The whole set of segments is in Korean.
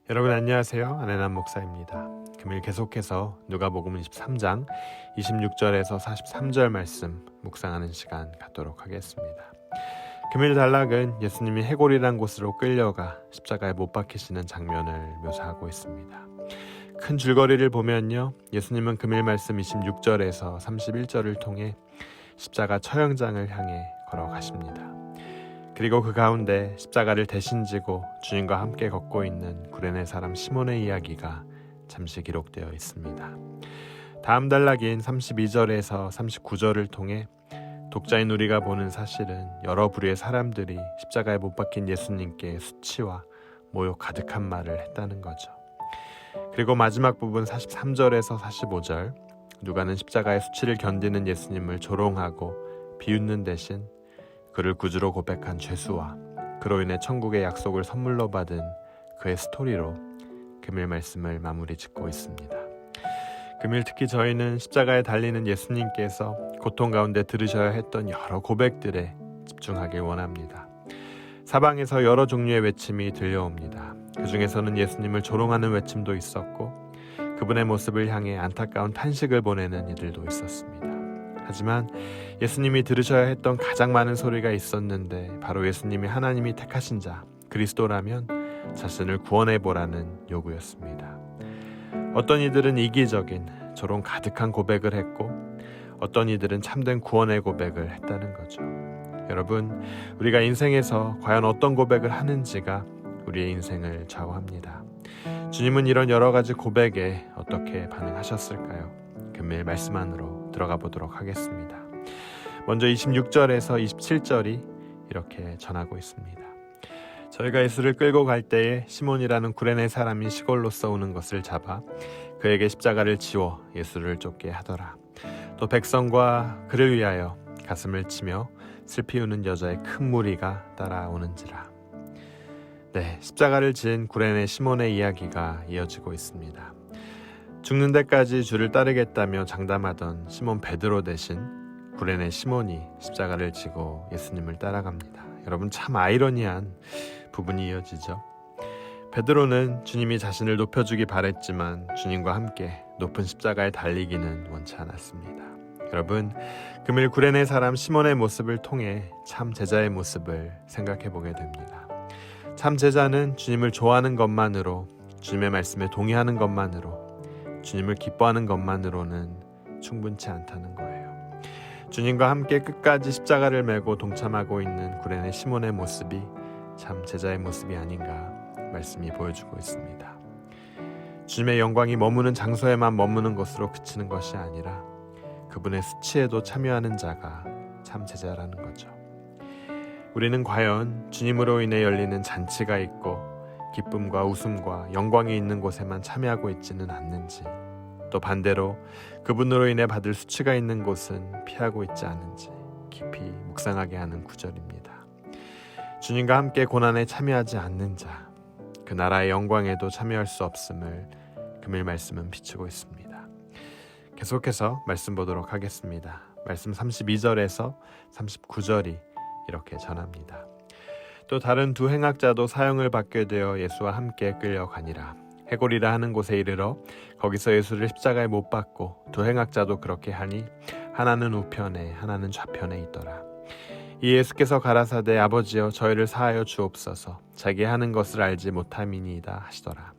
여러분 안녕하세요. 안혜남 목사입니다. 금일 계속해서 누가복음 23장 26절에서 43절 말씀 묵상하는 시간 갖도록 하겠습니다. 금일 단락은 예수님이 해골이란 곳으로 끌려가 십자가에 못 박히시는 장면을 묘사하고 있습니다. 큰 줄거리를 보면요, 예수님은 금일 말씀 26절에서 31절을 통해 십자가 처형장을 향해 걸어가십니다. 그리고 그 가운데 십자가를 대신 지고 주님과 함께 걷고 있는 구레네 사람 시몬의 이야기가 잠시 기록되어 있습니다. 다음 단락인 32절에서 39절을 통해 독자인 우리가 보는 사실은 여러 부류의 사람들이 십자가에 못 박힌 예수님께 수치와 모욕 가득한 말을 했다는 거죠. 그리고 마지막 부분 43절에서 45절, 누가는 십자가의 수치를 견디는 예수님을 조롱하고 비웃는 대신 그를 구주로 고백한 죄수와 그로 인해 천국의 약속을 선물로 받은 그의 스토리로 금일 말씀을 마무리 짓고 있습니다. 금일 특히 저희는 십자가에 달리는 예수님께서 고통 가운데 들으셔야 했던 여러 고백들에 집중하길 원합니다. 사방에서 여러 종류의 외침이 들려옵니다. 그 중에서는 예수님을 조롱하는 외침도 있었고 그분의 모습을 향해 안타까운 탄식을 보내는 이들도 있었습니다. 하지만 예수님이 들으셔야 했던 가장 많은 소리가 있었는데 바로 예수님이 하나님이 택하신 자 그리스도라면 자신을 구원해보라는 요구였습니다. 어떤 이들은 이기적인 조롱 가득한 고백을 했고 어떤 이들은 참된 구원의 고백을 했다는 거죠. 여러분, 우리가 인생에서 과연 어떤 고백을 하는지가 우리의 인생을 좌우합니다. 주님은 이런 여러 가지 고백에 어떻게 반응하셨을까요? 금일 말씀 안으로 들어가 보도록 하겠습니다. 먼저 26절에서 27절이 이렇게 전하고 있습니다. 저희가 예수를 끌고 갈 때에 시몬이라는 구레네 사람이 시골로서 오는 것을 잡아 그에게 십자가를 지워 예수를 쫓게 하더라. 또 백성과 그를 위하여 가슴을 치며 슬피 우는 여자의 큰 무리가 따라오는지라. 십자가를 지은 구레네 시몬의 이야기가 이어지고 있습니다. 죽는 데까지 주를 따르겠다며 장담하던 시몬 베드로 대신 구레네 시몬이 십자가를 지고 예수님을 따라갑니다. 여러분, 참 아이러니한 부분이 이어지죠. 베드로는 주님이 자신을 높여주기 바랬지만 주님과 함께 높은 십자가에 달리기는 원치 않았습니다. 여러분, 금일 구레네 사람 시몬의 모습을 통해 참 제자의 모습을 생각해 보게 됩니다. 참 제자는 주님을 좋아하는 것만으로, 주님의 말씀에 동의하는 것만으로, 주님을 기뻐하는 것만으로는 충분치 않다는 거예요. 주님과 함께 끝까지 십자가를 메고 동참하고 있는 구레네 시몬의 모습이 참 제자의 모습이 아닌가 말씀이 보여주고 있습니다. 주님의 영광이 머무는 장소에만 머무는 것으로 그치는 것이 아니라 그분의 수치에도 참여하는 자가 참 제자라는 거죠. 우리는 과연 주님으로 인해 열리는 잔치가 있고 기쁨과 웃음과 영광이 있는 곳에만 참여하고 있지는 않는지, 또 반대로 그분으로 인해 받을 수치가 있는 곳은 피하고 있지 않은지 깊이 묵상하게 하는 구절입니다. 주님과 함께 고난에 참여하지 않는 자, 그 나라의 영광에도 참여할 수 없음을 금일 말씀은 비추고 있습니다. 계속해서 말씀 보도록 하겠습니다. 말씀 32절에서 39절이 이렇게 전합니다. 또 다른 두 행악자도 사형을 받게 되어 예수와 함께 끌려가니라. 해골이라 하는 곳에 이르러 거기서 예수를 십자가에 못 박고 두 행악자도 그렇게 하니 하나는 우편에 하나는 좌편에 있더라. 이 예수께서 가라사대 아버지여 저희를 사하여 주옵소서 자기 하는 것을 알지 못함이니이다 하시더라.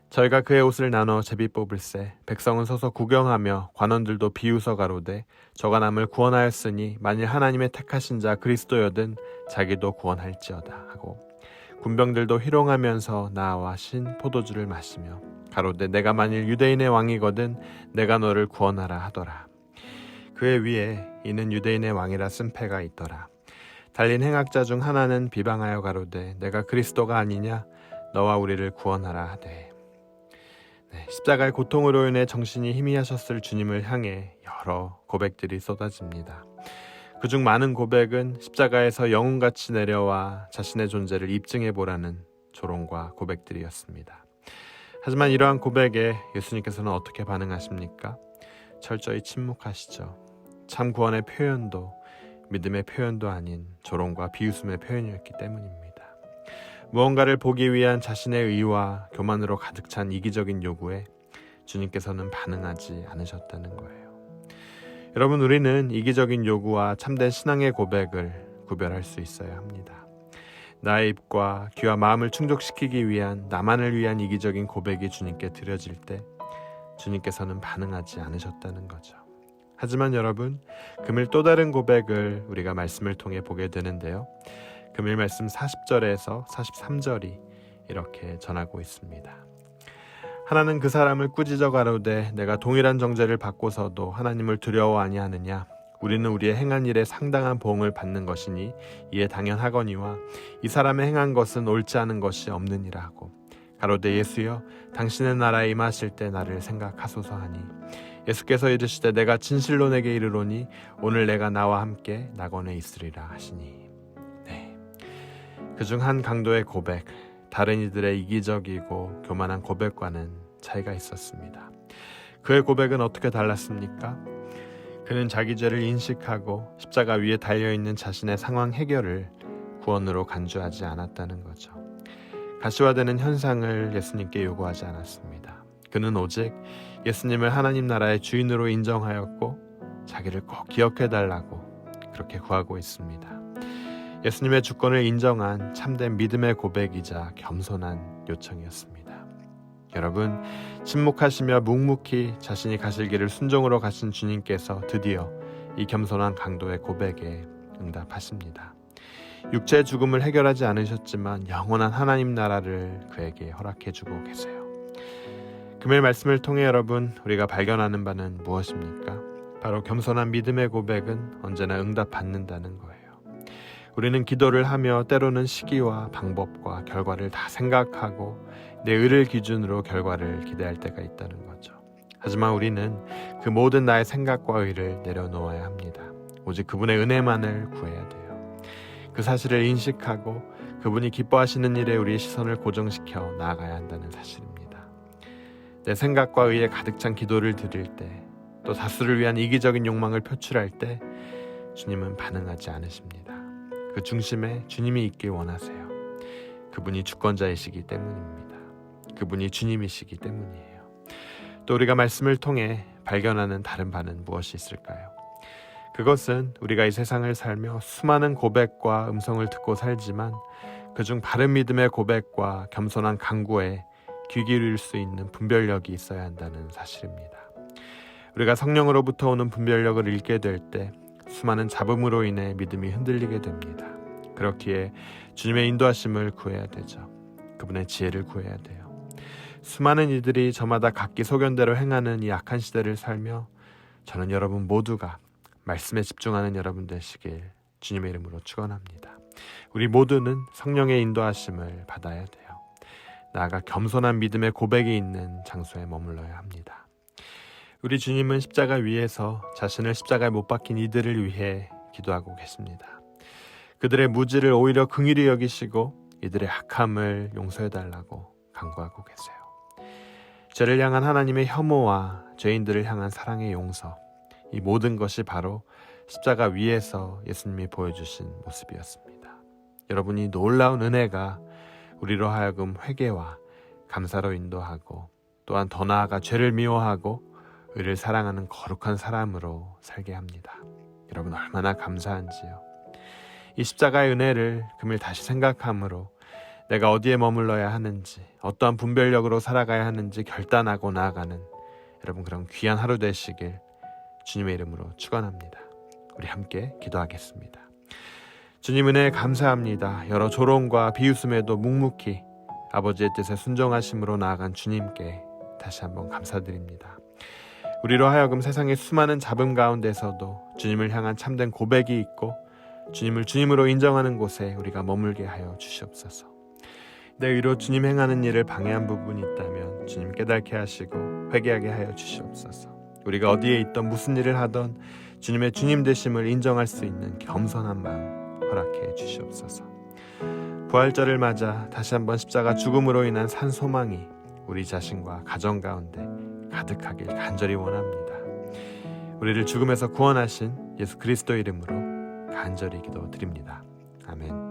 저희가 그의 옷을 나눠 제비 뽑을세 백성은 서서 구경하며 관원들도 비웃어 가로되 저가 남을 구원하였으니 만일 하나님의 택하신 자 그리스도여든 자기도 구원할지어다 하고 군병들도 희롱하면서 나와 신 포도주를 마시며 가로되 내가 만일 유대인의 왕이거든 내가 너를 구원하라 하더라. 그의 위에 이는 유대인의 왕이라 쓴 패가 있더라. 달린 행악자 중 하나는 비방하여 가로되 내가 그리스도가 아니냐 너와 우리를 구원하라 하되. 십자가의 고통으로 인해 정신이 희미하셨을 주님을 향해 여러 고백들이 쏟아집니다. 그중 많은 고백은 십자가에서 영웅같이 내려와 자신의 존재를 입증해보라는 조롱과 고백들이었습니다. 하지만 이러한 고백에 예수님께서는 어떻게 반응하십니까? 철저히 침묵하시죠. 참 구원의 표현도 믿음의 표현도 아닌 조롱과 비웃음의 표현이었기 때문입니다. 무언가를 보기 위한 자신의 의와 교만으로 가득 찬 이기적인 요구에 주님께서는 반응하지 않으셨다는 거예요. 여러분, 우리는 이기적인 요구와 참된 신앙의 고백을 구별할 수 있어야 합니다. 나의 입과 귀와 마음을 충족시키기 위한 나만을 위한 이기적인 고백이 주님께 드려질 때 주님께서는 반응하지 않으셨다는 거죠. 하지만 여러분, 금일 또 다른 고백을 우리가 말씀을 통해 보게 되는데요. 금일 말씀 40절에서 43절이 이렇게 전하고 있습니다. 하나는 그 사람을 꾸짖어 가로되 내가 동일한 정죄를 받고서도 하나님을 두려워 아니하느냐? 우리는 우리의 행한 일에 상당한 보응을 받는 것이니 이에 당연하거니와 이 사람의 행한 것은 옳지 않은 것이 없느니라 하고 가로되 예수여 당신의 나라에 임하실 때 나를 생각하소서 하니 예수께서 이르시되 내가 진실로 내게 이르노니 오늘 내가 나와 함께 낙원에 있으리라 하시니. 그중 한 강도의 고백, 다른 이들의 이기적이고 교만한 고백과는 차이가 있었습니다. 그의 고백은 어떻게 달랐습니까? 그는 자기 죄를 인식하고 십자가 위에 달려있는 자신의 상황 해결을 구원으로 간주하지 않았다는 거죠. 가시화되는 현상을 예수님께 요구하지 않았습니다. 그는 오직 예수님을 하나님 나라의 주인으로 인정하였고 자기를 꼭 기억해달라고 그렇게 구하고 있습니다. 예수님의 주권을 인정한 참된 믿음의 고백이자 겸손한 요청이었습니다. 여러분, 침묵하시며 묵묵히 자신이 가실 길을 순종으로 가신 주님께서 드디어 이 겸손한 강도의 고백에 응답하십니다. 육체의 죽음을 해결하지 않으셨지만 영원한 하나님 나라를 그에게 허락해주고 계세요. 금일 말씀을 통해 여러분, 우리가 발견하는 바는 무엇입니까? 바로 겸손한 믿음의 고백은 언제나 응답받는다는 거예요. 우리는 기도를 하며 때로는 시기와 방법과 결과를 다 생각하고 내 의를 기준으로 결과를 기대할 때가 있다는 거죠. 하지만 우리는 그 모든 나의 생각과 의를 내려놓아야 합니다. 오직 그분의 은혜만을 구해야 돼요. 그 사실을 인식하고 그분이 기뻐하시는 일에 우리의 시선을 고정시켜 나아가야 한다는 사실입니다. 내 생각과 의에 가득 찬 기도를 드릴 때, 또 다수를 위한 이기적인 욕망을 표출할 때 주님은 반응하지 않으십니다. 그 중심에 주님이 있길 원하세요. 그분이 주권자이시기 때문입니다. 그분이 주님이시기 때문이에요. 또 우리가 말씀을 통해 발견하는 다른 바는 무엇이 있을까요? 그것은 우리가 이 세상을 살며 수많은 고백과 음성을 듣고 살지만 그중 바른 믿음의 고백과 겸손한 간구에 귀 기울일 수 있는 분별력이 있어야 한다는 사실입니다. 우리가 성령으로부터 오는 분별력을 잃게 될 때 수많은 잡음으로 인해 믿음이 흔들리게 됩니다. 그렇기에 주님의 인도하심을 구해야 되죠. 그분의 지혜를 구해야 돼요. 수많은 이들이 저마다 각기 소견대로 행하는 이 악한 시대를 살며 저는 여러분 모두가 말씀에 집중하는 여러분 되시길 주님의 이름으로 축원합니다. 우리 모두는 성령의 인도하심을 받아야 돼요. 나아가 겸손한 믿음의 고백이 있는 장소에 머물러야 합니다. 우리 주님은 십자가 위에서 자신을 십자가에 못 박힌 이들을 위해 기도하고 계십니다. 그들의 무지를 오히려 긍휼히 여기시고 이들의 악함을 용서해달라고 간구하고 계세요. 죄를 향한 하나님의 혐오와 죄인들을 향한 사랑의 용서, 이 모든 것이 바로 십자가 위에서 예수님이 보여주신 모습이었습니다. 여러분이 놀라운 은혜가 우리로 하여금 회개와 감사로 인도하고 또한 더 나아가 죄를 미워하고 의를 사랑하는 거룩한 사람으로 살게 합니다. 여러분 얼마나 감사한지요. 이 십자가의 은혜를 금일 다시 생각함으로 내가 어디에 머물러야 하는지, 어떠한 분별력으로 살아가야 하는지 결단하고 나아가는 여러분 그런 귀한 하루 되시길 주님의 이름으로 축원합니다. 우리 함께 기도하겠습니다. 주님 은혜에 감사합니다. 여러 조롱과 비웃음에도 묵묵히 아버지의 뜻에 순종하심으로 나아간 주님께 다시 한번 감사드립니다. 우리로 하여금 세상의 수많은 잡음 가운데서도 주님을 향한 참된 고백이 있고 주님을 주님으로 인정하는 곳에 우리가 머물게 하여 주시옵소서. 내 의로 주님 행하는 일을 방해한 부분이 있다면 주님 깨닫게 하시고 회개하게 하여 주시옵소서. 우리가 어디에 있던 무슨 일을 하던 주님의 주님 되심을 인정할 수 있는 겸손한 마음 허락해 주시옵소서. 부활절을 맞아 다시 한번 십자가 죽음으로 인한 산 소망이 우리 자신과 가정 가운데 가득하길 간절히 원합니다. 우리를 죽음에서 구원하신 예수 그리스도 이름으로 간절히 기도드립니다. 아멘.